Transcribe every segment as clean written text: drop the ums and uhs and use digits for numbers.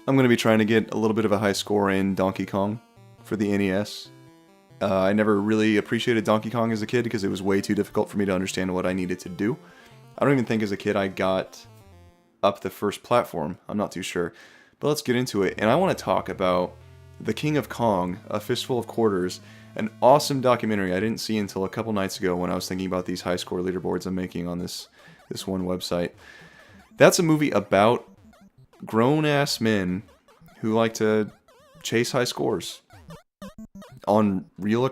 I'm going to be trying to get a little bit of a high score in Donkey Kong for the NES. I never really appreciated Donkey Kong as a kid because it was way too difficult for me to understand what I needed to do. I don't even think as a kid I got up the first platform. I'm not too sure. But let's get into it. And I want to talk about The King of Kong, A Fistful of Quarters, an awesome documentary I didn't see until a couple nights ago when I was thinking about these high score leaderboards I'm making on this one website. That's a movie about grown-ass men who like to chase high scores on real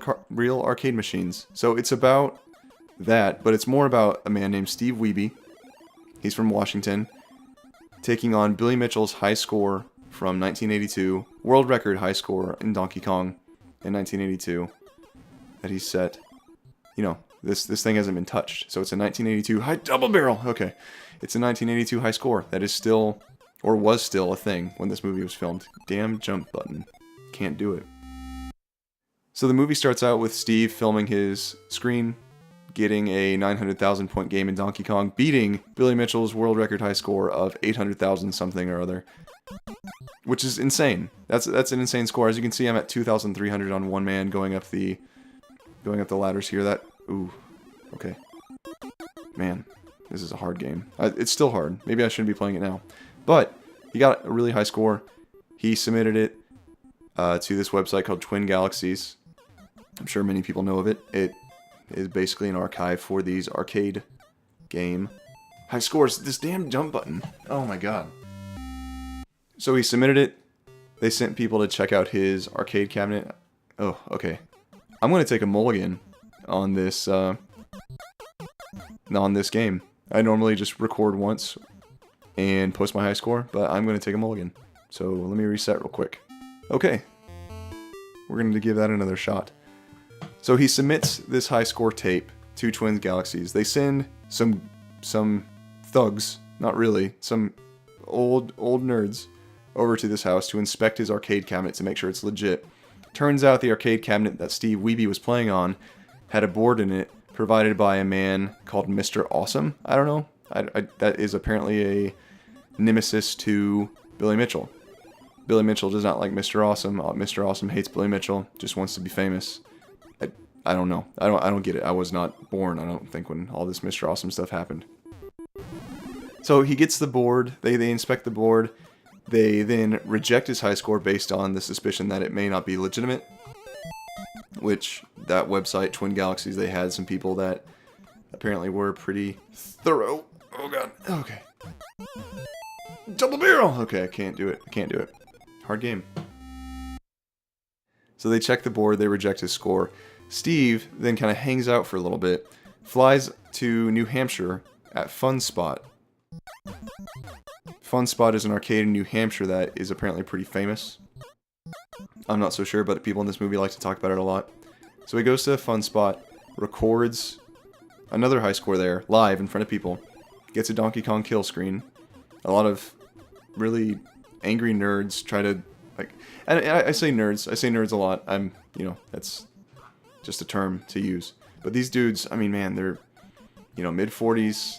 arcade machines. So it's about that, but it's more about a man named Steve Wiebe. He's from Washington, taking on Billy Mitchell's high score from 1982, world record high score in Donkey Kong in 1982 that he set. You know, this thing hasn't been touched, so it's a 1982 high double barrel. Okay, it's a 1982 high score that is still, or was still, a thing when this movie was filmed. Damn jump button, can't do it. So the movie starts out with Steve filming his screen, getting a 900,000 point game in Donkey Kong, beating Billy Mitchell's world record high score of 800,000 something or other, which is insane. That's an insane score. As you can see, I'm at 2,300 on one man going up the ladders here. Ooh, okay, man, this is a hard game. It's still hard. Maybe I shouldn't be playing it now, but he got a really high score. He submitted it to this website called Twin Galaxies. I'm sure many people know of it. It is basically an archive for these arcade game high scores. This damn jump button. Oh my god. So he submitted it. They sent people to check out his arcade cabinet. Oh, okay. I'm going to take a mulligan on this game. I normally just record once and post my high score, but I'm going to take a mulligan. So let me reset real quick. Okay. We're going to give that another shot. So he submits this high score tape to Twin Galaxies. They send some thugs, not really, some old nerds over to this house to inspect his arcade cabinet to make sure it's legit. Turns out the arcade cabinet that Steve Wiebe was playing on had a board in it provided by a man called Mr. Awesome. I don't know. That is apparently a nemesis to Billy Mitchell. Billy Mitchell does not like Mr. Awesome. Mr. Awesome hates Billy Mitchell, just wants to be famous. I don't know. I don't get it. I was not born, I don't think, when all this Mr. Awesome stuff happened. So he gets the board. They inspect the board. They then reject his high score based on the suspicion that it may not be legitimate. Which, that website, Twin Galaxies, they had some people that apparently were pretty thorough. Oh god. Okay. Double barrel! Okay, I can't do it. Hard game. So they check the board, they reject his score. Steve then kind of hangs out for a little bit, flies to New Hampshire at Fun Spot. Fun Spot is an arcade in New Hampshire that is apparently pretty famous. I'm not so sure, but people in this movie like to talk about it a lot. So he goes to Fun Spot, records another high score there, live in front of people, gets a Donkey Kong kill screen. A lot of really angry nerds try to, like, and I say nerds a lot. That's just a term to use. But these dudes, I mean, man, they're, mid-40s,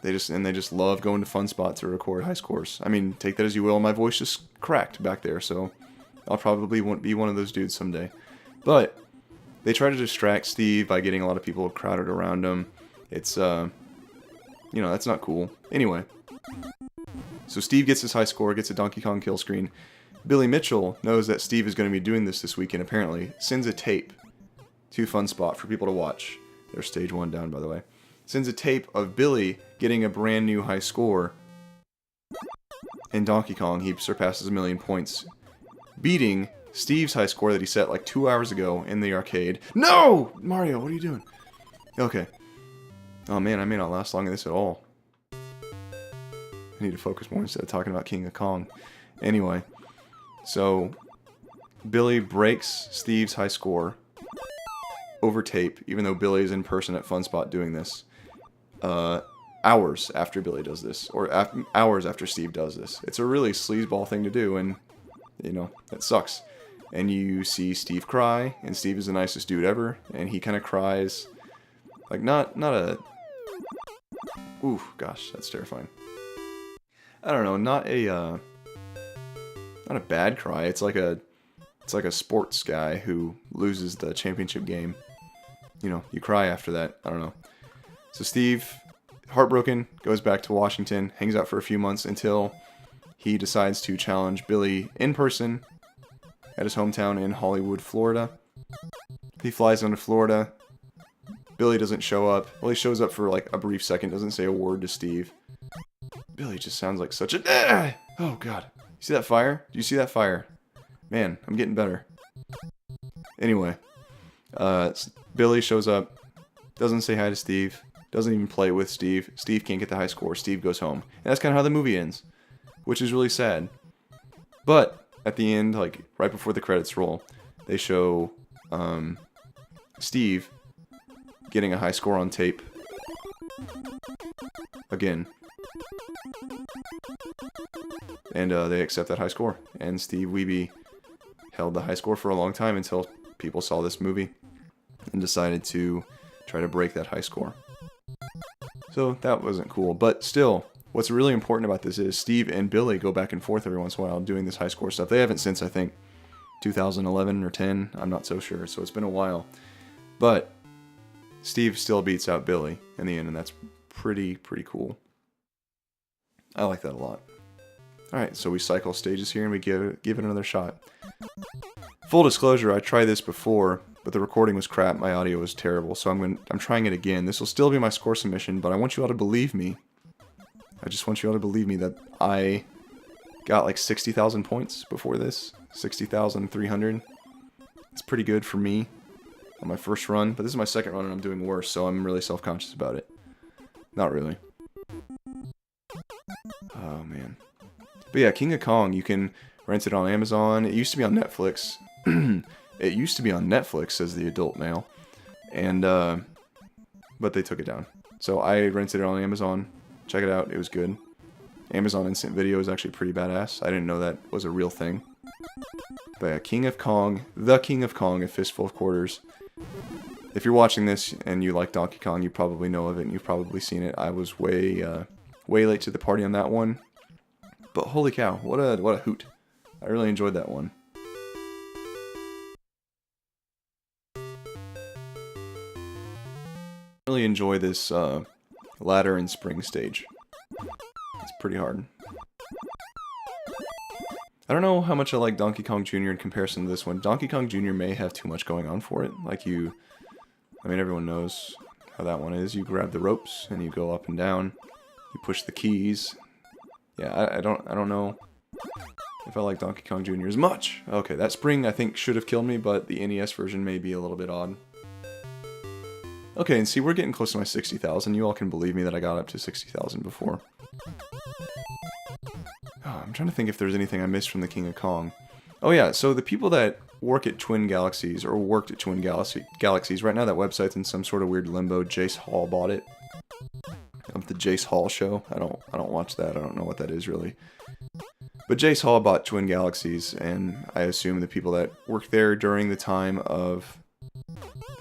they just love going to Fun Spot to record high scores. I mean, take that as you will. My voice just cracked back there, so I'll probably won't be one of those dudes someday. But they try to distract Steve by getting a lot of people crowded around him. It's, that's not cool. Anyway, so Steve gets his high score, gets a Donkey Kong kill screen. Billy Mitchell knows that Steve is going to be doing this weekend, apparently. Sends a tape to Fun Spot for people to watch. There's stage 1 down, by the way. Sends a tape of Billy getting a brand new high score. In Donkey Kong, he surpasses 1 million points, beating Steve's high score that he set like 2 hours ago in the arcade. No! Mario, what are you doing? Okay. Oh man, I may not last long in this at all. I need to focus more instead of talking about King of Kong. Anyway, so Billy breaks Steve's high score over tape, even though Billy is in person at Fun Spot doing this. Hours after Billy does this, or hours after Steve does this. It's a really sleazeball thing to do, and, that sucks. And you see Steve cry, and Steve is the nicest dude ever, and he kind of cries, like, not a... Ooh, gosh, that's terrifying. I don't know, not a not a bad cry. It's like a sports guy who loses the championship game. You know, you cry after that. I don't know. So Steve, heartbroken, goes back to Washington, hangs out for a few months until he decides to challenge Billy in person at his hometown in Hollywood, Florida. He flies down to Florida. Billy doesn't show up. Well, he shows up for like a brief second, doesn't say a word to Steve. Billy just sounds like such a... Oh, God. You see that fire? Do you see that fire? Man, I'm getting better. Anyway, Billy shows up, doesn't say hi to Steve, doesn't even play with Steve. Steve can't get the high score. Steve goes home. And that's kind of how the movie ends, which is really sad. But at the end, like right before the credits roll, they show Steve getting a high score on tape. Again. And they accept that high score. And Steve Wiebe held the high score for a long time until people saw this movie and decided to try to break that high score. So that wasn't cool. But still, what's really important about this is Steve and Billy go back and forth every once in a while doing this high score stuff. They haven't since, I think, 2011 or 10. I'm not so sure. So it's been a while. But Steve still beats out Billy in the end, and that's pretty cool. I like that a lot. Alright, so we cycle stages here and we give it another shot. Full disclosure, I tried this before, but the recording was crap, my audio was terrible, so I'm trying it again. This will still be my score submission, but I want you all to believe me. I just want you all to believe me that I got like 60,000 points before this. 60,300. It's pretty good for me on my first run, but this is my second run and I'm doing worse, so I'm really self-conscious about it. Not really. Oh, man. But yeah, King of Kong, you can rent it on Amazon. It used to be on Netflix. It used to be on Netflix, says the adult male. And, but they took it down. So I rented it on Amazon. Check it out, it was good. Amazon Instant Video is actually pretty badass. I didn't know that was a real thing. But yeah, King of Kong, the King of Kong, A Fistful of Quarters. If you're watching this and you like Donkey Kong, you probably know of it and you've probably seen it. I was way late to the party on that one. But holy cow, what a hoot. I really enjoyed that one. I really enjoy this ladder and spring stage. It's pretty hard. I don't know how much I like Donkey Kong Jr. in comparison to this one. Donkey Kong Jr. may have too much going on for it. Like I mean everyone knows how that one is. You grab the ropes and you go up and down. You push the keys. Yeah, I don't know if I like Donkey Kong Jr. as much. Okay, that spring I think should have killed me, but the NES version may be a little bit odd. Okay, and see, we're getting close to my 60,000. You all can believe me that I got up to 60,000 before. Oh, I'm trying to think if there's anything I missed from the King of Kong. Oh yeah, so the people that work at Twin Galaxies, or worked at Twin Galaxies, right now that website's in some sort of weird limbo. Jace Hall bought it. Of the Jace Hall show. I don't watch that. I don't know what that is really. But Jace Hall bought Twin Galaxies, and I assume the people that worked there during the time of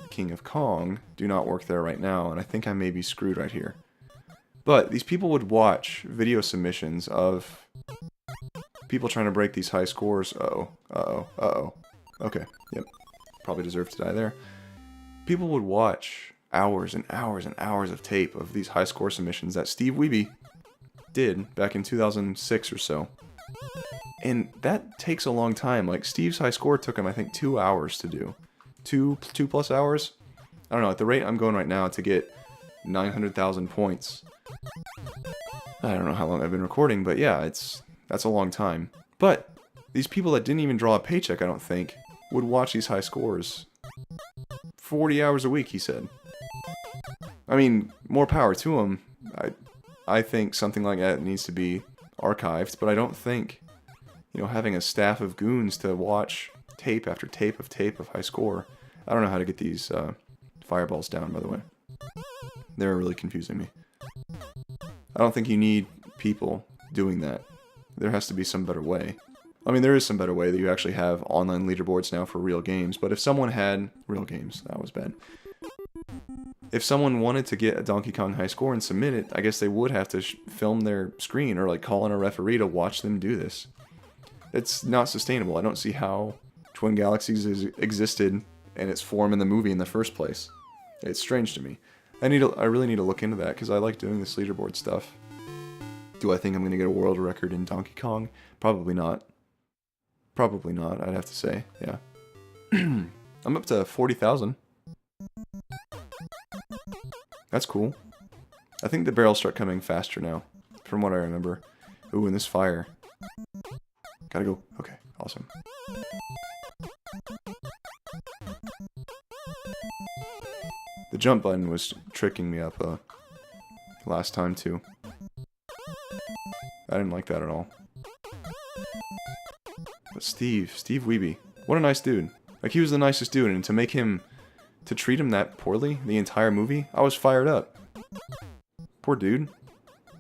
King of Kong do not work there right now, and I think I may be screwed right here. But these people would watch video submissions of people trying to break these high scores. Uh-oh. Okay, yep. Probably deserve to die there. People would watch hours and hours and hours of tape of these high score submissions that Steve Wiebe did back in 2006 or so. And that takes a long time. Like, Steve's high score took him, I think, 2 hours to do. Two plus hours? I don't know, at the rate I'm going right now to get 900,000 points. I don't know how long I've been recording, but yeah, that's a long time. But these people that didn't even draw a paycheck, I don't think, would watch these high scores. 40 hours a week, he said. I mean, more power to him. I think something like that needs to be archived, but I don't think, you know, having a staff of goons to watch tape after tape of high score. I don't know how to get these fireballs down, by the way. They're really confusing me. I don't think you need people doing that. There has to be some better way. I mean, there is some better way that you actually have online leaderboards now for real games, but if someone had... Real games, that was bad. If someone wanted to get a Donkey Kong high score and submit it, I guess they would have to film their screen or like call in a referee to watch them do this. It's not sustainable. I don't see how Twin Galaxies existed and its form in the movie in the first place. It's strange to me. I really need to look into that because I like doing this leaderboard stuff. Do I think I'm going to get a world record in Donkey Kong? Probably not. Probably not, I'd have to say. Yeah. I'm up to 40,000. That's cool. I think the barrels start coming faster now, from what I remember. Ooh, and this fire. Gotta go. Okay, awesome. The jump button was tricking me up last time too. I didn't like that at all. But Steve Wiebe, what a nice dude. Like, he was the nicest dude, and to treat him that poorly the entire movie, I was fired up. Poor dude.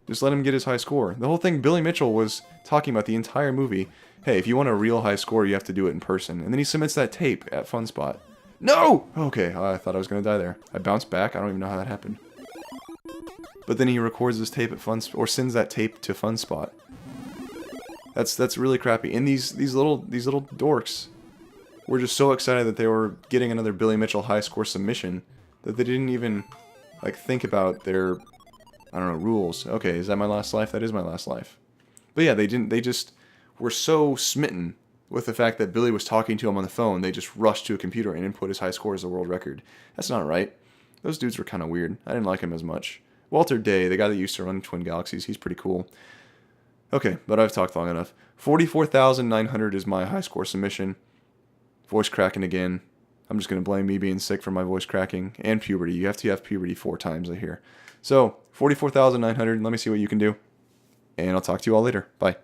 Just let him get his high score. The whole thing, Billy Mitchell was talking about the entire movie. Hey, if you want a real high score, you have to do it in person. And then he submits that tape at Fun Spot. No! Okay, I thought I was going to die there. I bounced back. I don't even know how that happened. But then he records this tape at or sends that tape to Fun Spot. That's really crappy. And these little dorks were just so excited that they were getting another Billy Mitchell high score submission that they didn't even like think about their, I don't know, rules. Okay, is that my last life? That is my last life. But yeah, they just were so smitten with the fact that Billy was talking to him on the phone, they just rushed to a computer and input his high score as a world record. That's not right. Those dudes were kind of weird. I didn't like him as much. Walter Day, the guy that used to run Twin Galaxies, he's pretty cool. Okay, but I've talked long enough. 44,900 is my high score submission. Voice cracking again. I'm just going to blame me being sick for my voice cracking. And puberty. You have to have puberty 4 times, I hear. So, 44,900. Let me see what you can do. And I'll talk to you all later. Bye.